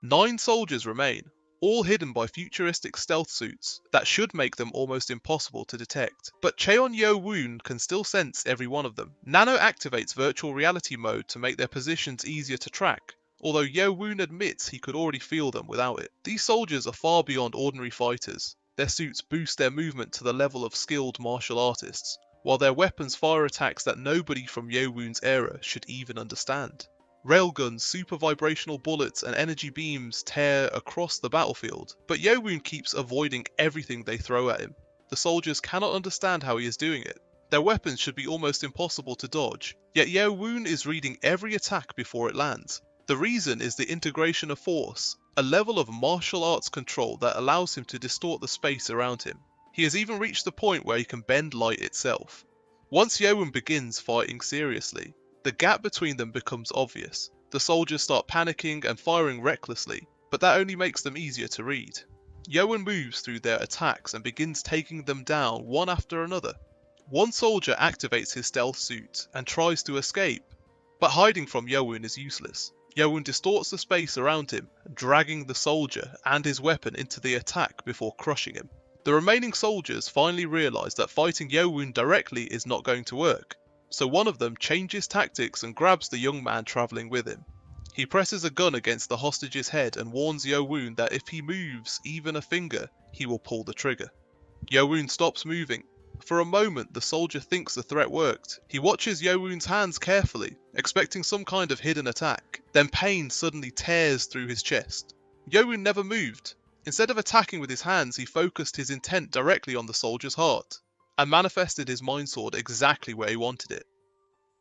9 soldiers remain, all hidden by futuristic stealth suits that should make them almost impossible to detect. But Cheon Yeo-Woon can still sense every one of them. Nano activates virtual reality mode to make their positions easier to track, although Yeo-Woon admits he could already feel them without it. These soldiers are far beyond ordinary fighters. Their suits boost their movement to the level of skilled martial artists, while their weapons fire attacks that nobody from Yeo-Woon's era should even understand. Railguns, super-vibrational bullets, and energy beams tear across the battlefield, but Yeo-Woon keeps avoiding everything they throw at him. The soldiers cannot understand how he is doing it. Their weapons should be almost impossible to dodge, yet Yeo-Woon is reading every attack before it lands. The reason is the integration of force, a level of martial arts control that allows him to distort the space around him. He has even reached the point where he can bend light itself. Once Yeo-Woon begins fighting seriously, the gap between them becomes obvious. The soldiers start panicking and firing recklessly, but that only makes them easier to read. Yeo-Woon moves through their attacks and begins taking them down one after another. One soldier activates his stealth suit and tries to escape, but hiding from Yeo-Woon is useless. Yeo-Woon distorts the space around him, dragging the soldier and his weapon into the attack before crushing him. The remaining soldiers finally realise that fighting Yeo-Woon directly is not going to work, so one of them changes tactics and grabs the young man travelling with him. He presses a gun against the hostage's head and warns Yeo-Woon that if he moves even a finger, he will pull the trigger. Yeo-Woon stops moving. For a moment, the soldier thinks the threat worked. He watches Yeo-Woon's hands carefully, expecting some kind of hidden attack. Then pain suddenly tears through his chest. Yeo-Woon never moved. Instead of attacking with his hands, he focused his intent directly on the soldier's heart, and manifested his mind sword exactly where he wanted it.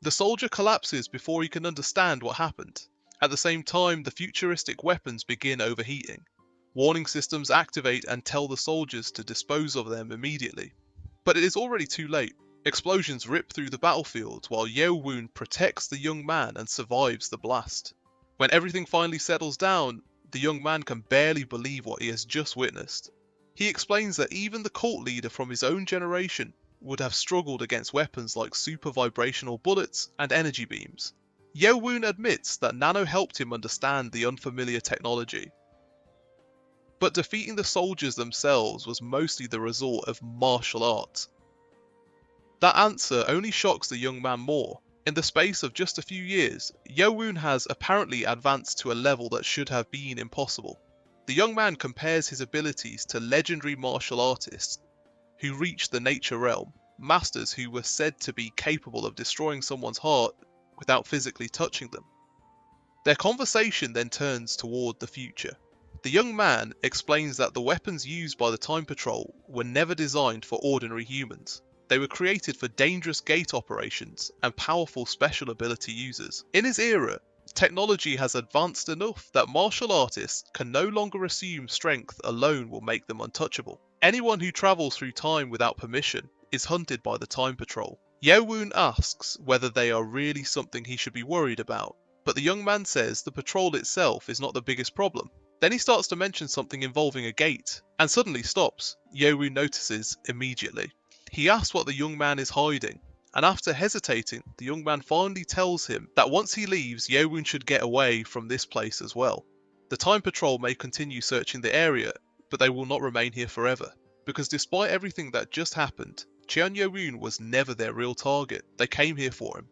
The soldier collapses before he can understand what happened. At the same time, the futuristic weapons begin overheating. Warning systems activate and tell the soldiers to dispose of them immediately. But it is already too late. Explosions rip through the battlefield while Yeo-Woon protects the young man and survives the blast. When everything finally settles down, the young man can barely believe what he has just witnessed. He explains that even the cult leader from his own generation would have struggled against weapons like super-vibrational bullets and energy beams. Yeo-Woon admits that Nano helped him understand the unfamiliar technology. But defeating the soldiers themselves was mostly the result of martial arts. That answer only shocks the young man more. In the space of just a few years, Yeo-Woon has apparently advanced to a level that should have been impossible. The young man compares his abilities to legendary martial artists who reached the nature realm, masters who were said to be capable of destroying someone's heart without physically touching them. Their conversation then turns toward the future. The young man explains that the weapons used by the Time Patrol were never designed for ordinary humans. They were created for dangerous gate operations and powerful special ability users. In his era, technology has advanced enough that martial artists can no longer assume strength alone will make them untouchable. Anyone who travels through time without permission is hunted by the Time Patrol. Yeo-Woon asks whether they are really something he should be worried about, but the young man says the patrol itself is not the biggest problem. Then he starts to mention something involving a gate, and suddenly stops. Yeo-Woon notices immediately. He asks what the young man is hiding, and after hesitating, the young man finally tells him that once he leaves, Yeo-Woon should get away from this place as well. The Time Patrol may continue searching the area, but they will not remain here forever, because despite everything that just happened, Cheon Yeo-Woon was never their real target. They came here for him.